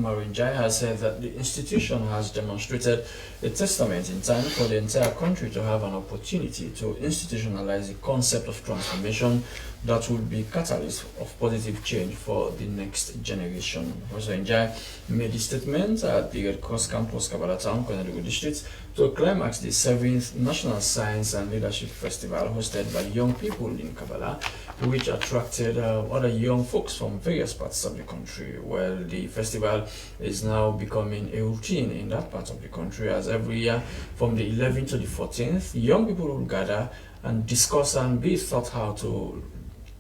Marinjai has said that the institution has demonstrated a testament in time for the entire country to have an opportunity to institutionalize the concept of transformation that will be catalyst of positive change for the next generation. Professor Njai made the statement at the Red Cross Campus, Kabbalah Town, Koinadugu District, to climax the 7th National Science and Leadership Festival hosted by young people in Kabbalah, which attracted other young folks from various parts of the country. Well, the festival is now becoming a routine in that part of the country, as every year from the 11th to the 14th, young people will gather and discuss and be taught how to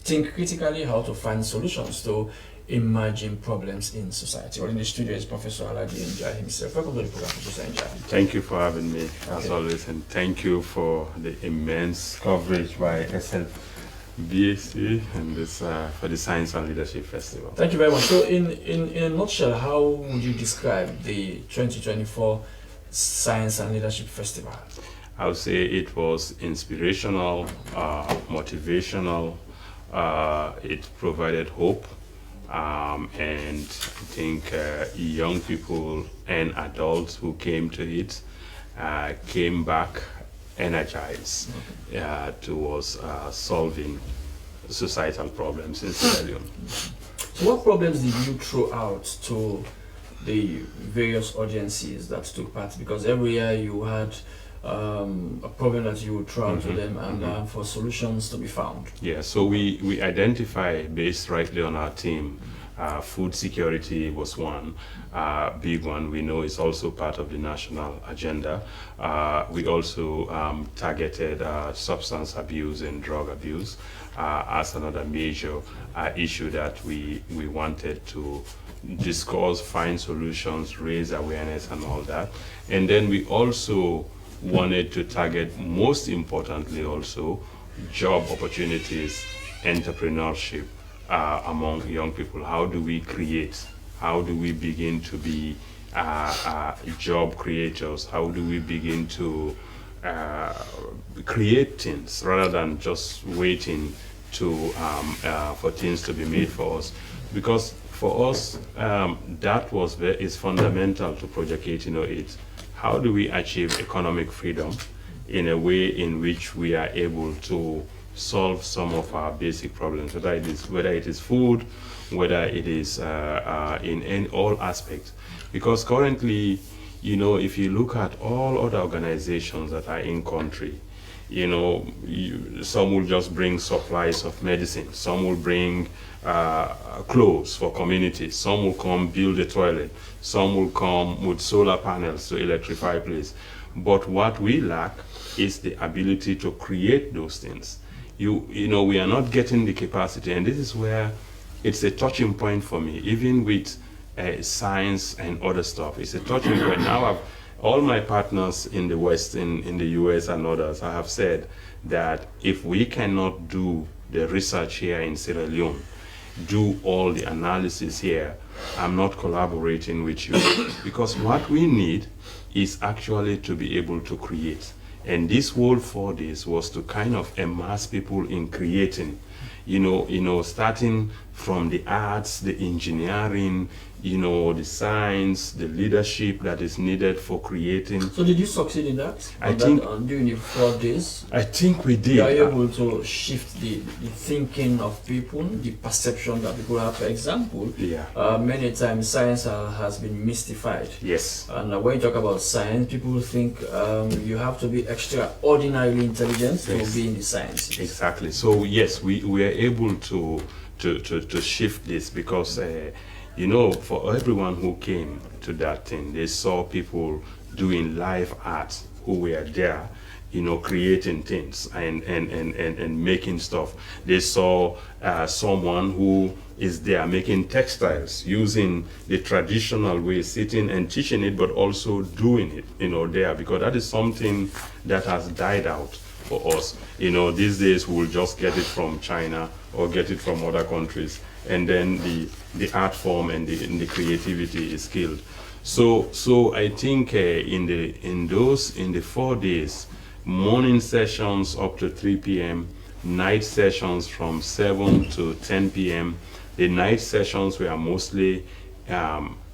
think critically, how to find solutions to emerging problems in society. Well, in the studio is Professor Aladi Njai himself. Welcome to the program, Professor Njai. Thank you for having me, as always, and thank you for the immense coverage by SLBAC and this for the Science and Leadership Festival. Thank you very much. So, in a nutshell, how would you describe the 2024 Science and Leadership Festival? I would say it was inspirational, motivational. It provided hope, and I think young people and adults who came to it came back energized towards solving societal problems in Sierra Leone. So what problems did you throw out to the various audiences that took part? Because every year you had a problem that you would throw out to them, and for solutions to be found. Yeah, so we identify, based rightly on our team, food security was one big one. We know it's also part of the national agenda. We also targeted substance abuse and drug abuse as another major issue that we wanted to discuss, find solutions, raise awareness and all that. And then we also wanted to target, most importantly also, job opportunities, entrepreneurship among young people. How do we create? How do we begin to be job creators? How do we begin to create things rather than just waiting to for things to be made for us? Because for us, that is fundamental to Project 1808. How do we achieve economic freedom in a way in which we are able to solve some of our basic problems, whether it is food, whether it is in all aspects? Because currently, you know, if you look at all other organizations that are in country, you know, some will just bring supplies of medicine, some will bring clothes for communities, some will come build a toilet, some will come with solar panels to electrify place. But what we lack is the ability to create those things. You know, we are not getting the capacity, and this is where it's a touching point for me, even with science and other stuff. It's a touching point. Now all my partners in the West, in the US and others, I have said that if we cannot do the research here in Sierra Leone, do all the analysis here, I'm not collaborating with you. Because what we need is actually to be able to create. And this whole 4 days was to kind of immerse people in creating, you know, starting from the arts, the engineering, you know, the science, the leadership that is needed for creating. So did you succeed in that? During the 4 days? I think we did. You are able to shift the thinking of people, the perception that people have. For example, many times science has been mystified. Yes. And when you talk about science, people think you have to be extraordinarily intelligent to be in the sciences. Exactly. So yes, we are able to shift this because you know, for everyone who came to that thing, they saw people doing live art who were there, you know, creating things and making stuff. They saw someone who is there making textiles using the traditional way, sitting and teaching it, but also doing it, you know, there, because that is something that has died out for us. You know, these days we'll just get it from China or get it from other countries, and then the art form and the creativity is killed. So I think in the 4 days, morning sessions up to 3 p.m., night sessions from 7 to 10 p.m. The night sessions were mostly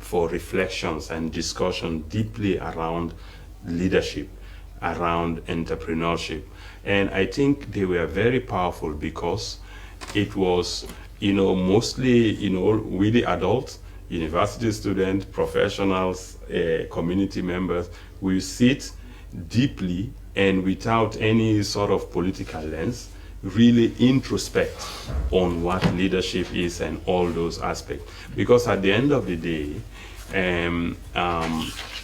for reflections and discussion deeply around leadership, around entrepreneurship. And I think they were very powerful because it was, mostly, with the adults, university students, professionals, community members, will sit deeply and without any sort of political lens, really introspect on what leadership is and all those aspects. Because at the end of the day,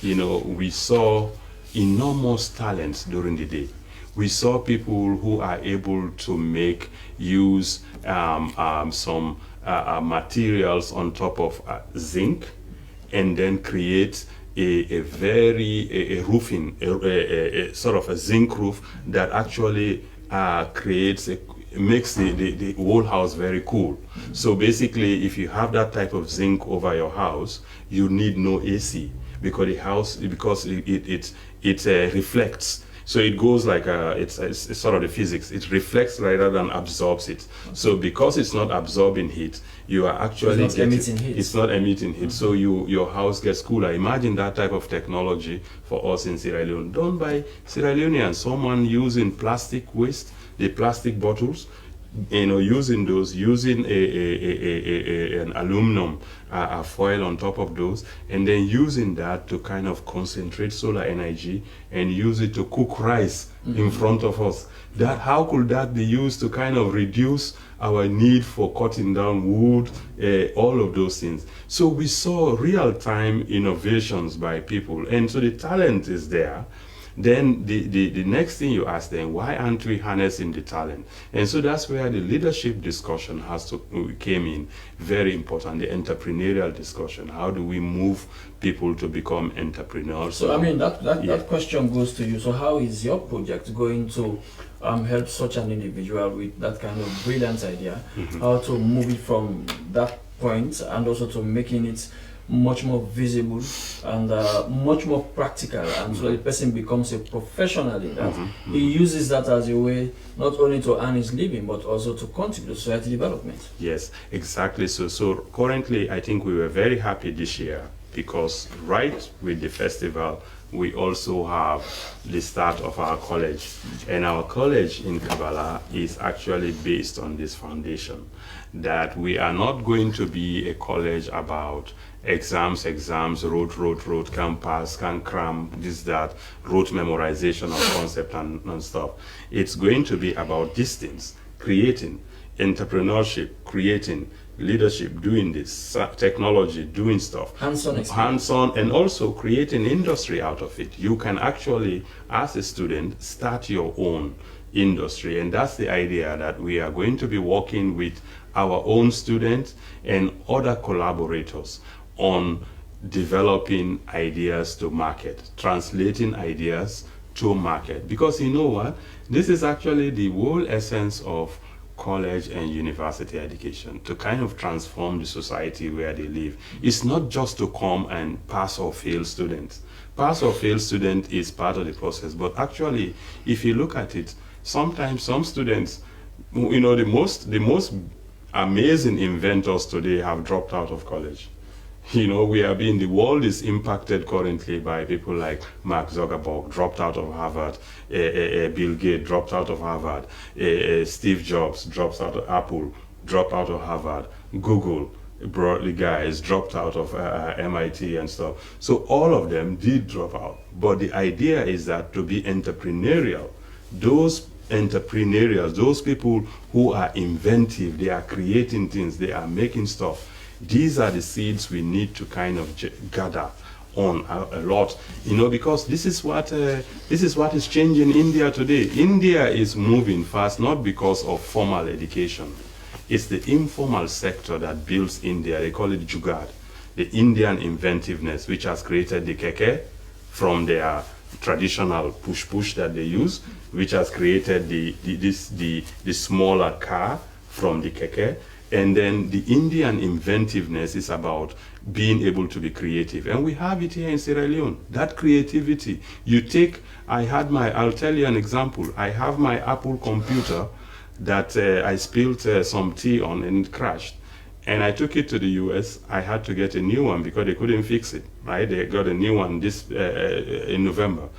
we saw enormous talents during the day. We saw people who are able to use some materials on top of zinc, and then create a roofing, a sort of a zinc roof that actually makes the whole house very cool. So basically, if you have that type of zinc over your house, you need no AC because it reflects. So it goes like it's sort of the physics. It reflects rather than absorbs it. So because it's not absorbing heat, you are actually emitting heat. It's not emitting heat. So your house gets cooler. Imagine that type of technology for us in Sierra Leone, done by Sierra Leoneans. Someone using plastic waste, the plastic bottles, using an aluminum foil on top of those, and then using that to kind of concentrate solar energy and use it to cook rice in front of us. How could that be used to kind of reduce our need for cutting down wood, all of those things? So we saw real-time innovations by people, and so the talent is there. Then the next thing you ask them, why aren't we harnessing the talent? And so that's where the leadership discussion came in very important, the entrepreneurial discussion. How do we move people to become entrepreneurs? So I mean, that question goes to you. So how is your project going to help such an individual with that kind of brilliant idea, how to move it from that point and also to making it much more visible and much more practical, and so the person becomes a professional in that. He uses that as a way not only to earn his living but also to contribute to society development. Yes, exactly. So currently I think we were very happy this year because right with the festival we also have the start of our college, and our college in Kabbalah is actually based on this foundation, that we are not going to be a college about exams, rote, can pass, can cram, this, that, rote memorization of concept and stuff. It's going to be about these things, creating entrepreneurship, creating leadership, doing this, technology, doing stuff. Hands-on, and also creating industry out of it. You can actually, as a student, start your own industry, and that's the idea, that we are going to be working with our own students and other collaborators on developing ideas to market, translating ideas to market. Because you know what? This is actually the whole essence of college and university education, to kind of transform the society where they live. It's not just to come and pass or fail students. Pass or fail student is part of the process, but actually, if you look at it, sometimes some students, the most amazing inventors today have dropped out of college. The world is impacted currently by people like Mark Zuckerberg, dropped out of Harvard, Bill Gates dropped out of Harvard, Steve Jobs dropped out of Apple, dropped out of Harvard, Google, the guys dropped out of MIT and stuff. So all of them did drop out. But the idea is that to be entrepreneurial, those entrepreneurials, those people who are inventive, they are creating things, they are making stuff, these are the seeds we need to kind of gather on a lot, because this is what is changing India today. India is moving fast, not because of formal education. It's the informal sector that builds India. They call it Jugaad, the Indian inventiveness, which has created the keke from their traditional push that they use, which has created the smaller car from the keke. And then the Indian inventiveness is about being able to be creative. And we have it here in Sierra Leone, that creativity. I'll tell you an example. I have my Apple computer that I spilled some tea on and it crashed. and I took it to the US. I had to get a new one because they couldn't fix it, right? They got a new one this in November.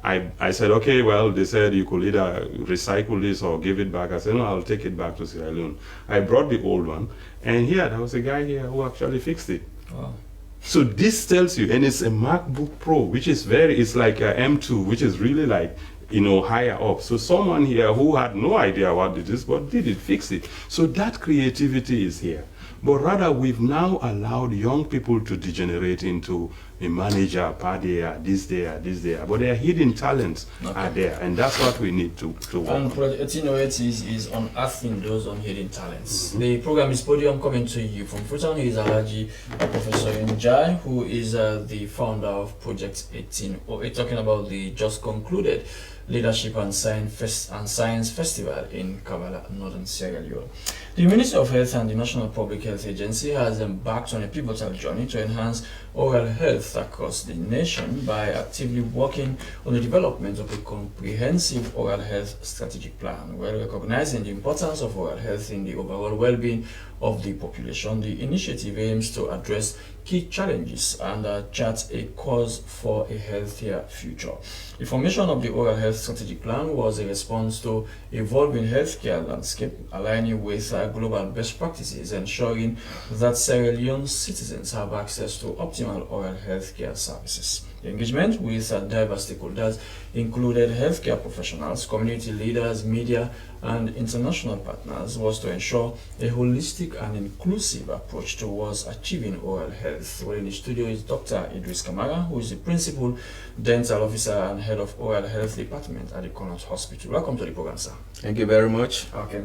I said, okay, well, they said you could either recycle this or give it back. I said, no, I'll take it back to Sierra Leone. I brought the old one, and here, there was a guy here who actually fixed it. Wow. So this tells you, and it's a MacBook Pro, which is it's like a M2, which is really like, you know, higher up. So someone here who had no idea what it is, but did it, fix it. So that creativity is here. But rather, we've now allowed young people to degenerate into a manager, there, this there. But their hidden talents are there, and that's what we need to work on. And Project 1808 is unearthing those hidden talents. The program is Podium, coming to you from Freetown. He is Alhaji Professor Njai, who is the founder of Project 1808, talking about the just concluded Leadership and Science Festival in Kavala, Northern Sierra Leone. The Ministry of Health and the National Public Health Agency has embarked on a pivotal journey to enhance oral health across the nation by actively working on the development of a comprehensive oral health strategic plan. While recognizing the importance of oral health in the overall well-being of the population, the initiative aims to address key challenges and chart a course for a healthier future. The formation of the Oral Health Strategic Plan was a response to evolving healthcare landscape, aligning with global best practices, ensuring that Sierra Leone citizens have access to optimal oral healthcare services. The engagement with diverse stakeholders included healthcare professionals, community leaders, media, and international partners was to ensure a holistic and inclusive approach towards achieving oral health. Well, in the studio is Dr. Idris Kamara, who is the Principal Dental Officer and Head of Oral Health Department at the Connaught Hospital. Welcome to the program, sir. Thank you very much. Okay.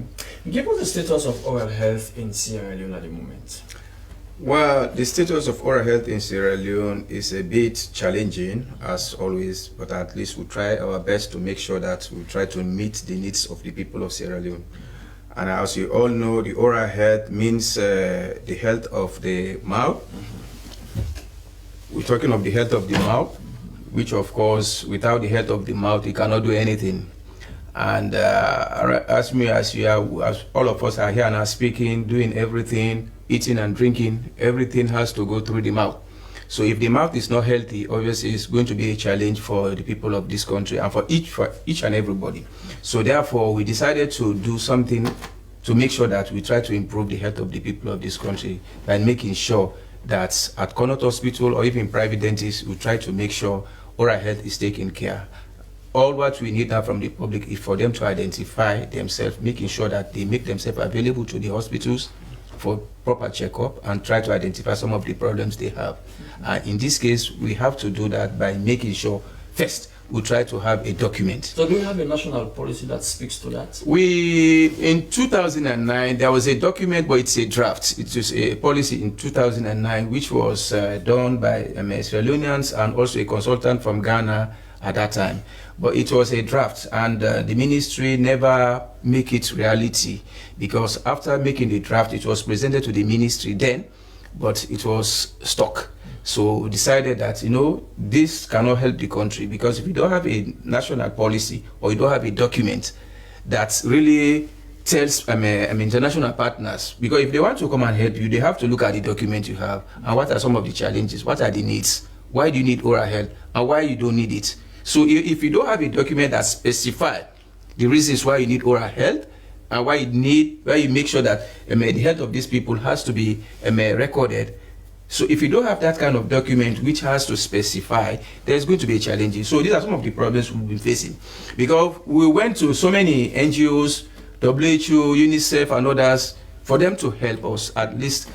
Give us the status of oral health in Sierra Leone at the moment. Well, the status of oral health in Sierra Leone is a bit challenging, as always, but at least we try our best to make sure that we try to meet the needs of the people of Sierra Leone. And as you all know, the oral health means the health of the mouth. We're talking of the health of the mouth, which of course, without the health of the mouth, you cannot do anything. And as all of us are here now speaking, doing everything, eating and drinking, everything has to go through the mouth. So if the mouth is not healthy, obviously it's going to be a challenge for the people of this country and for each and everybody. So therefore, we decided to do something to make sure that we try to improve the health of the people of this country by making sure that at Connaught Hospital or even private dentists, we try to make sure oral health is taken care. All what we need now from the public is for them to identify themselves, making sure that they make themselves available to the hospitals for proper checkup and try to identify some of the problems they have. In this case, we have to do that by making sure, first, we try to have a document. So do we have a national policy that speaks to that? In 2009, there was a document, but it's a draft. It was a policy in 2009, which was done by Sierra Leoneans and also a consultant from Ghana at that time. But it was a draft, and the ministry never make it reality, because after making the draft, it was presented to the ministry then, but it was stuck. So we decided that, this cannot help the country, because if you don't have a national policy or you don't have a document that really tells international partners, because if they want to come and help you, they have to look at the document you have and what are some of the challenges, what are the needs, why do you need oral health and why you don't need it. So if you don't have a document that specifies the reasons why you need oral health and why you make sure that the health of these people has to be recorded. So if you don't have that kind of document which has to specify, there's going to be a challenge. So these are some of the problems we've been facing. Because we went to so many NGOs, WHO, UNICEF and others, for them to help us, at least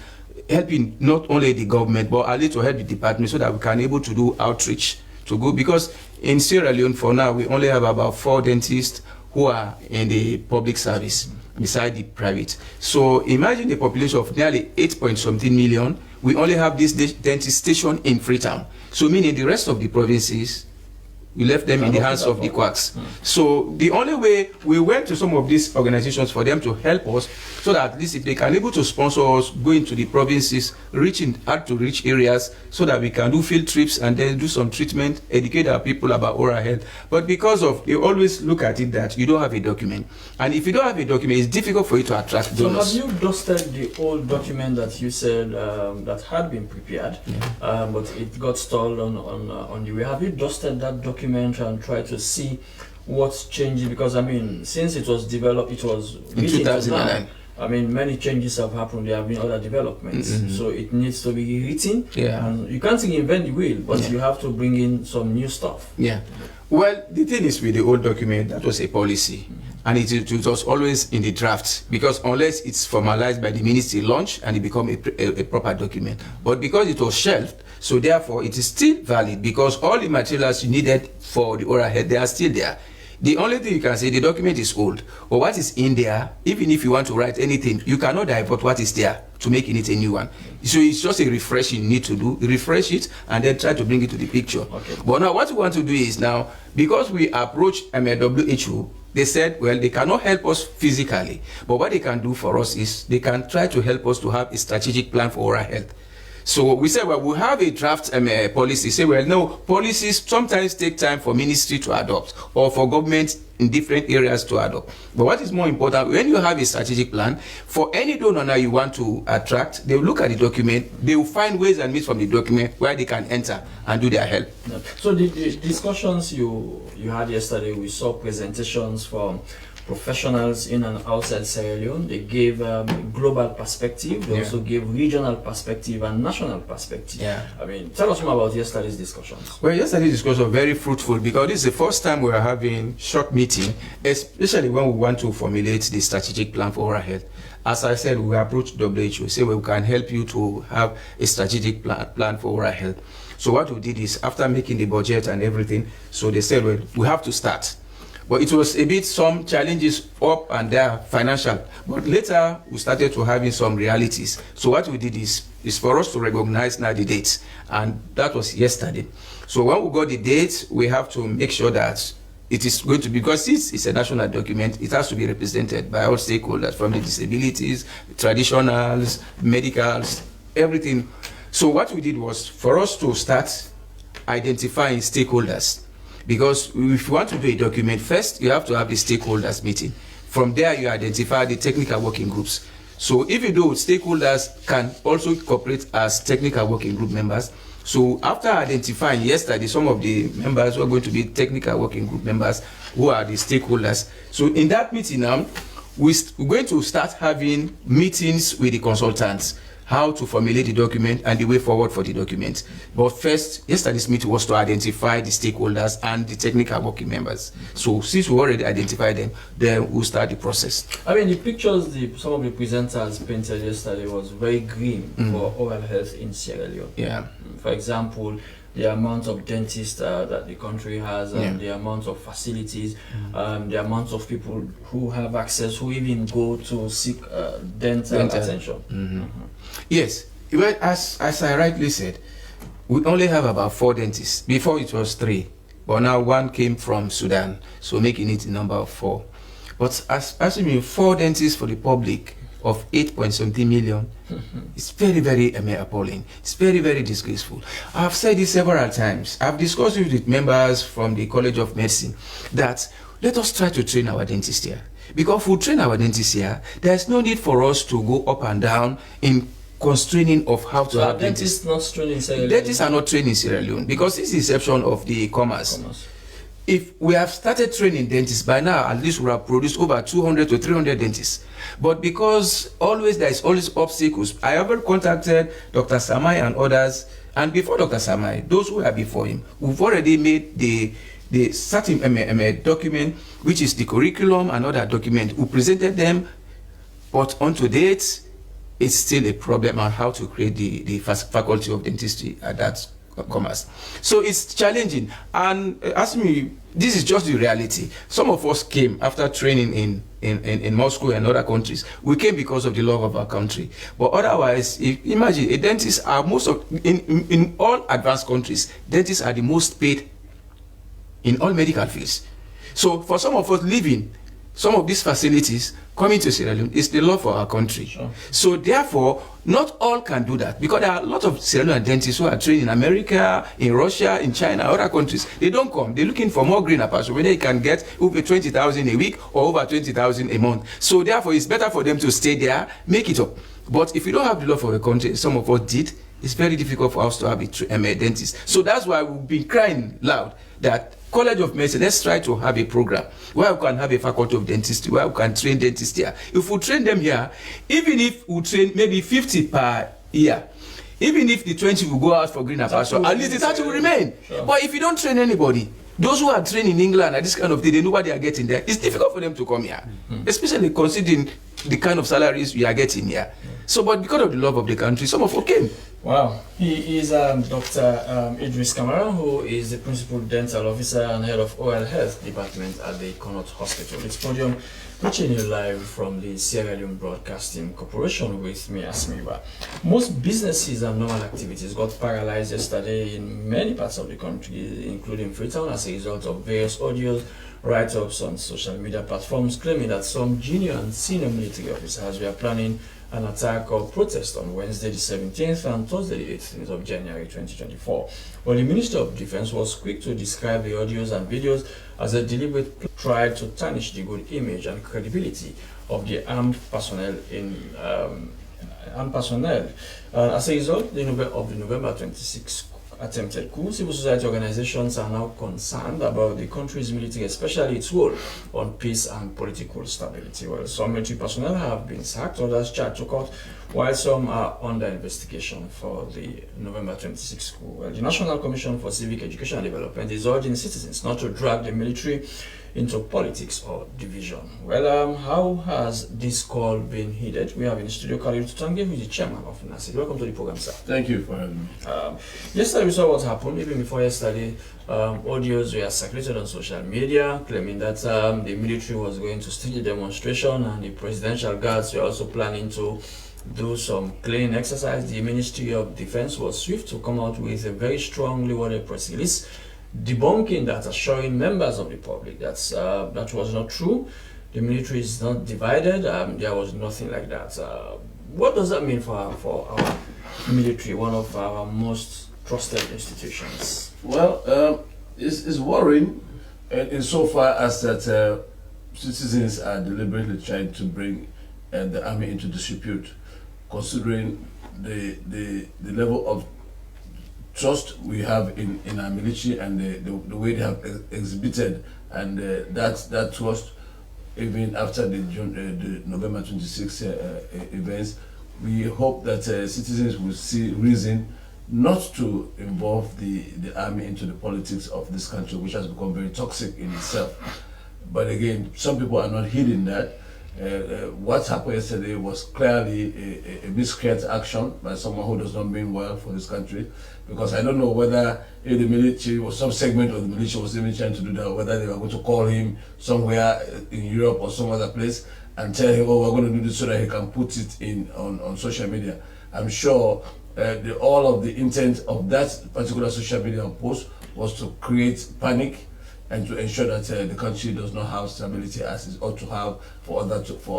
helping not only the government, but at least to help the department so that we can able to do outreach to go. Because in Sierra Leone, for now, we only have about 4 dentists who are in the public service, beside the private. So imagine a population of nearly 8-point-something million. We only have this dentist station in Freetown. So meaning the rest of the provinces, We left them in the hands of the quacks. So the only way we went to some of these organizations for them to help us, so that at least if they can able to sponsor us, go into the provinces, hard to reach areas, so that we can do field trips and then do some treatment, educate our people about oral health. But because of, they always look at it that you don't have a document. And if you don't have a document, it's difficult for you to attract donors. So have you dusted the old document that you said that had been prepared, but it got stalled on the way? Have you dusted that document and tried to see what's changing? Because I mean, since it was developed, it was in 2009. I mean, many changes have happened. There have been other developments, so it needs to be written. Yeah. And you can't reinvent the wheel, but you have to bring in some new stuff. Yeah. Well, the thing is with the old document, that was a policy. And it was always in the draft, because unless it's formalized by the ministry launch and it become a proper document. But because it was shelved, so therefore it is still valid, because all the materials you needed for the oral health, they are still there. The only thing you can say, the document is old, or what is in there, even if you want to write anything, you cannot divert what is there to make it a new one. So it's just a refreshing you need to do, refresh it, and then try to bring it to the picture. Okay. But now what we want to do is now, because we approach WHO, they said, well, they cannot help us physically, but what they can do for us is they can try to help us to have a strategic plan for oral health. So we said, well, we have a draft policy. Say, well, no, policies sometimes take time for ministry to adopt or for government in different areas to adopt. But what is more important, when you have a strategic plan, for any donor now you want to attract, they will look at the document, they will find ways and means from the document where they can enter and do their help. So the discussions you had yesterday, we saw presentations from professionals in and outside Sierra Leone. They gave global perspective, they also gave regional perspective and national perspective. Yeah. I mean, tell us more about yesterday's discussions. Well, yesterday's discussion was very fruitful, because this is the first time we are having short meeting, especially when we want to formulate the strategic plan for oral health. As I said, we approached WHO, say, well, we can help you to have a strategic plan for oral health. So what we did is, after making the budget and everything, so they said, well, we have to start. But it was a bit some challenges up and down, financial. But later, we started to having some realities. So what we did is for us to recognize now the dates. And that was yesterday. So when we got the date, we have to make sure that it is going to be, because it's a national document, it has to be represented by all stakeholders, from the disabilities, traditionals, medicals, everything. So what we did was for us to start identifying stakeholders. Because if you want to do a document, first you have to have the stakeholders meeting. From there you identify the technical working groups. So if you do, stakeholders can also cooperate as technical working group members. So after identifying yesterday some of the members who are going to be technical working group members, who are the stakeholders. So in that meeting now, we're going to start having meetings with the consultants, how to formulate the document and the way forward for the document. But first, yesterday's meeting was to identify the stakeholders and the technical working members. So since we already identified them, then we'll start the process. I mean, the pictures some of the presenters painted yesterday was very grim for oral health in Sierra Leone. Yeah. For example, the amount of dentists that the country has, and the amount of facilities, the amount of people who have access, who even go to seek dental attention. Yes, well, as I rightly said, we only have about 4 dentists. Before it was 3, but now 1 came from Sudan, so making it a number of 4. But assuming 4 dentists for the public of 8.something million, it's very, very appalling. It's very, very disgraceful. I've said this several times. I've discussed it with members from the College of Medicine that let us try to train our dentists here. Because if we train our dentists here, there's no need for us to go up and down in constraining of how to have dentists. Not trained in Sierra Leone. Dentists are not trained in Sierra Leone, because this is the exception of the commerce. If we have started training dentists by now, at least we have produced over 200 to 300 dentists. But because there is always obstacles, I have contacted Dr. Samai and others, and before Dr. Samai, those who are before him, we've already made the certain document, which is the curriculum and other document. We presented them, but on to date, it's still a problem on how to create the faculty of dentistry at that commerce. So it's challenging. And ask me, this is just the reality. Some of us came after training in Moscow and other countries. We came because of the love of our country. But otherwise, imagine a dentist are in all advanced countries, dentists are the most paid in all medical fields. So for some of us living some of these facilities coming to Sierra Leone is the law for our country. Sure. So therefore, not all can do that, because there are a lot of Sierra Leone dentists who are trained in America, in Russia, in China, other countries. They don't come. They're looking for more greener pasture, whether they can get over 20,000 a week or over 20,000 a month. So therefore, it's better for them to stay there, make it up. But if you don't have the law for a country, some of us did, it's very difficult for us to have a dentist. So that's why we've been crying loud that College of Medicine, let's try to have a program where we can have a faculty of dentistry, where we can train dentists here. If we train them here, even if we train maybe 50 per year, even if the 20 will go out for greener pasture, at least the 30 will remain. Sure. But if you don't train anybody, those who are trained in England at this kind of thing, they know what they are getting there. It's difficult for them to come here, especially considering the kind of salaries we are getting here. So, but because of the love of the country, some of us came. Wow. He is Dr. Idris Kamara, who is the Principal Dental Officer and Head of Oral Health Department at the Connaught Hospital. It's Podium, reaching you live from the Sierra Leone Broadcasting Corporation with me, Asmiwa. Most businesses and normal activities got paralyzed yesterday in many parts of the country, including Freetown, as a result of various audios, write-ups on social media platforms claiming that some junior and senior military officers were planning an attack or protest on Wednesday the 17th and Thursday the 18th of January 2024. Well, the Minister of Defense was quick to describe the audios and videos as a deliberate try to tarnish the good image and credibility of the armed personnel as a result of the November 26 attempted coup, civil society organizations are now concerned about the country's military, especially its role on peace and political stability. Well, some military personnel have been sacked, others charged to court, while some are under investigation for the November 26 coup. Well, the National Commission for Civic Education and Development is urging citizens not to drag the military into politics or division. Well, how has this call been heeded? We have in the studio Khalil Tutange, who is the chairman of NACID. Welcome to the program, sir. Thank you for having me. Yesterday we saw what happened. Even before yesterday, audios were circulated on social media claiming that the military was going to stage a demonstration and the presidential guards were also planning to do some cleaning exercise. The Ministry of Defense was swift to come out with a very strongly worded press release debunking that, assuring members of the public that that was not true. The military is not divided. There was nothing like that. What does that mean for our military, one of our most trusted institutions? Well, it's worrying insofar as that citizens are deliberately trying to bring the army into disrepute, considering the level of trust we have in our military and the way they have exhibited, and that trust, even after the November 26 events. We hope that citizens will see reason not to involve the army into the politics of this country, which has become very toxic in itself. But again, some people are not heeding that. What happened yesterday was clearly a miscreant action by someone who does not mean well for this country, because I don't know whether if the military or some segment of the military was even trying to do that, whether they were going to call him somewhere in Europe or some other place and tell him, oh, we're going to do this so that he can put it in on social media. I'm sure all of the intent of that particular social media post was to create panic and to ensure that the country does not have stability as it ought to have for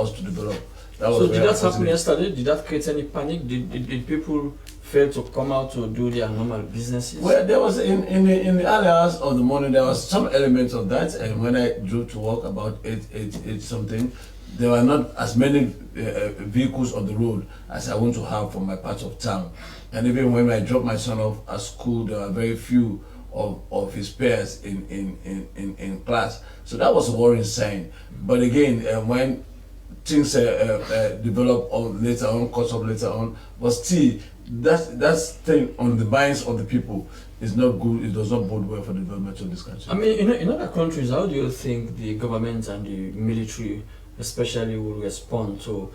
us to develop. So did that happen yesterday? Did that create any panic? Did people fail to come out to do their normal businesses? Well, there was in the early hours of the morning, there was some elements of that, and when I drove to work about 8 something, there were not as many vehicles on the road as I want to have from my part of town. And even when I dropped my son off at school, there were very few of his peers in class. So that was a worrying sign. But again, when things develop later on, caught up later on, but still, that thing on the minds of the people is not good. It does not bode well for the development of this country. I mean, in other countries, how do you think the government and the military especially will respond to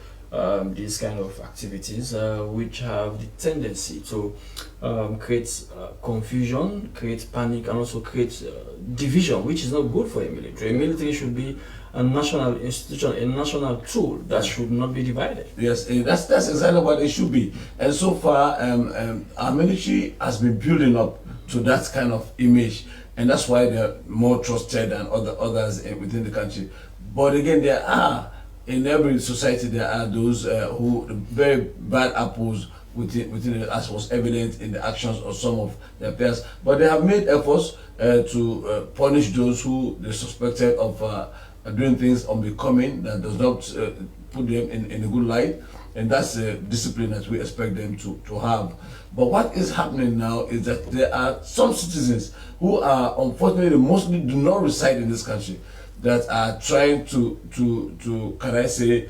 these kind of activities, which have the tendency to create confusion, create panic, and also create division, which is not good for a military. A military should be a national institution, a national tool that should not be divided. Yes, that's exactly what it should be. And so far, our military has been building up to that kind of image, and that's why they're more trusted than others within the country. But again, there are, in every society, there are those who very bad apples within it, as was evident in the actions of some of their peers. But they have made efforts to punish those who they suspected of doing things unbecoming that does not put them in a good light. And that's the discipline that we expect them to have. But what is happening now is that there are some citizens who are, unfortunately, mostly do not reside in this country, that are trying to can I say,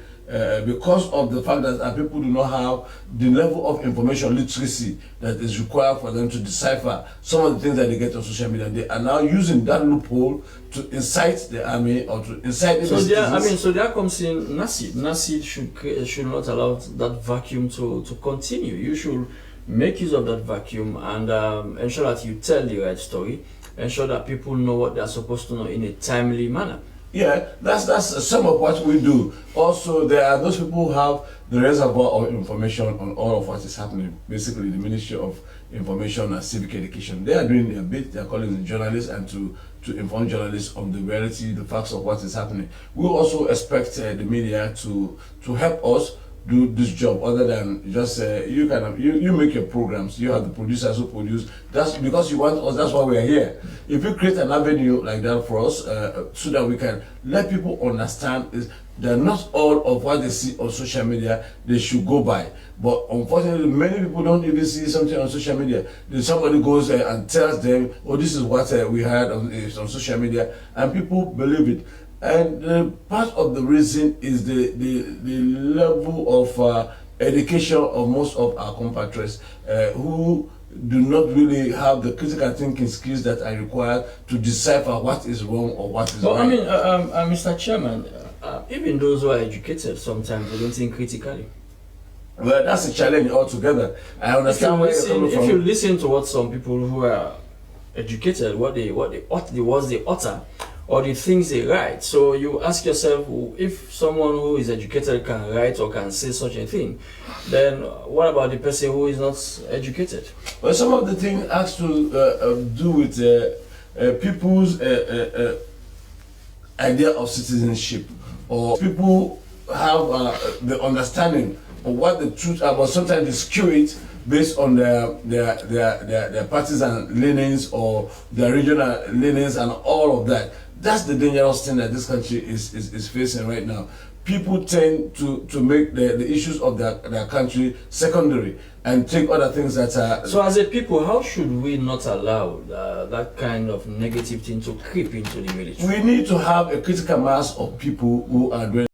because of the fact that our people do not have the level of information literacy that is required for them to decipher some of the things that they get on social media. They are now using that loophole to incite the army or to incite the citizens. So there comes in NACID. NACID should not allow that vacuum to continue. You should make use of that vacuum and ensure that you tell the right story, ensure that people know what they are supposed to know in a timely manner. Yeah, that's some of what we do. Also, there are those people who have the reservoir of information on all of what is happening. Basically, the Ministry of Information and Civic Education. They are doing their bit. They are calling the journalists and to inform journalists on the reality, the facts of what is happening. We also expect the media to help us do this job, other than just you make your programs, you have the producers who produce. That's because you want us, that's why we are here. If you create an avenue like that for us, so that we can let people understand is that not all of what they see on social media they should go by. But unfortunately, many people don't even see something on social media. Then somebody goes and tells them, oh, this is what we heard on social media, and people believe it. And part of the reason is the level of education of most of our compatriots who do not really have the critical thinking skills that are required to decipher what is wrong or what is right. I mean, Mr. Chairman, even those who are educated, sometimes they don't think critically. Well, that's a challenge altogether. I understand where you're coming from. If you listen to what some people who are educated, what they utter, or the things they write. So you ask yourself, if someone who is educated can write or can say such a thing, then what about the person who is not educated? Well, some of the things has to do with people's idea of citizenship, or people have the understanding of what the truth are, but sometimes they skew it based on their partisan leanings or their regional leanings and all of that. That's the dangerous thing that this country is facing right now. People tend to make the issues of their country secondary and take other things that are... So as a people, how should we not allow that kind of negative thing to creep into the military? We need to have a critical mass of people who are doing